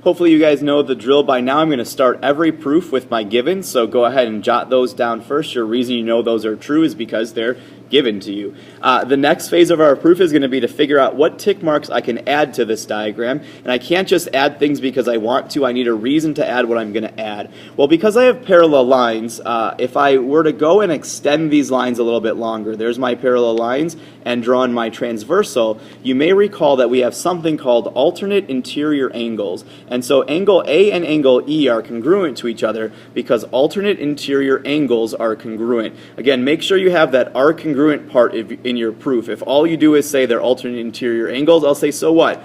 Hopefully you guys know the drill by now. I'm going to start every proof with my givens, so go ahead and jot those down first. Your reason you know those are true is because they're given to you. The next phase of our proof is going to be to figure out what tick marks I can add to this diagram. And I can't just add things because I want to. I need a reason to add what I'm going to add. Well, because I have parallel lines, if I were to go and extend these lines a little bit longer, there's my parallel lines, and draw in my transversal, you may recall that we have something called alternate interior angles. And so angle A and angle E are congruent to each other because alternate interior angles are congruent. Again, make sure you have that are congruent part in your proof. If all you do is say they're alternate interior angles, I'll say, so what?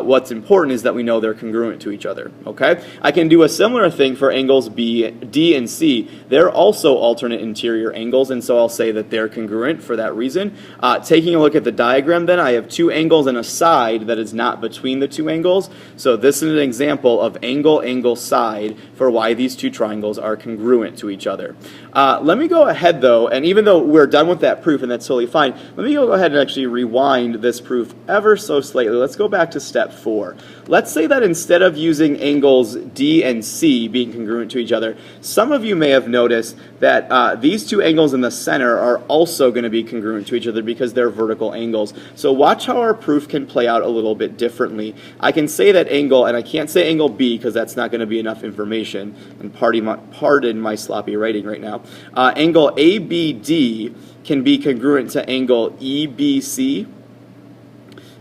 What's important is that we know they're congruent to each other. Okay? I can do a similar thing for angles D and C. They're also alternate interior angles, and so I'll say that they're congruent for that reason. Taking a look at the diagram then, I have two angles and a side that is not between the two angles. So this is an example of angle, angle, side for why these two triangles are congruent to each other. Let me go ahead though, and even though we're done with that proof, and that's totally fine, let me go ahead and actually rewind this proof ever so slightly. Let's go back to step 4. Let's say that instead of using angles D and C being congruent to each other, some of you may have noticed that these two angles in the center are also going to be congruent to each other because they're vertical angles. So watch how our proof can play out a little bit differently. I can say that angle, and I can't say angle B because that's not going to be enough information, and pardon my sloppy writing right now. Angle ABD can be congruent to angle EBC.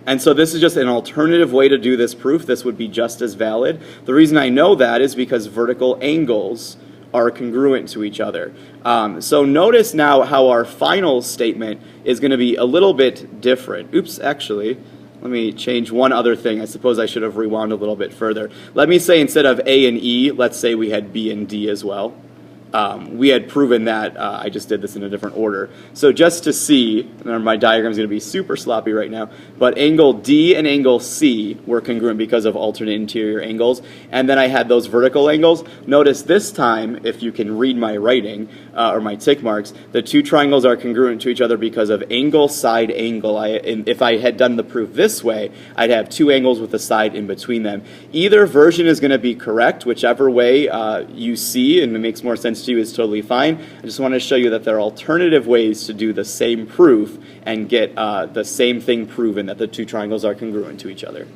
And so this is just an alternative way to do this proof. This would be just as valid. The reason I know that is because vertical angles are congruent to each other. So notice now how our final statement is going to be a little bit different. Oops, actually, let me change one other thing. I suppose I should have rewound a little bit further. Let me say instead of A and E, let's say we had B and D as well. We had proven that. I just did this in a different order. So just to see, my diagram is going to be super sloppy right now, but angle D and angle C were congruent because of alternate interior angles. And then I had those vertical angles. Notice this time, if you can read my writing, or my tick marks, the two triangles are congruent to each other because of angle, side, angle. If I had done the proof this way, I'd have two angles with a side in between them. Either version is going to be correct, whichever way you see, and it makes more sense to you is totally fine. I just want to show you that there are alternative ways to do the same proof and get the same thing proven, that the two triangles are congruent to each other.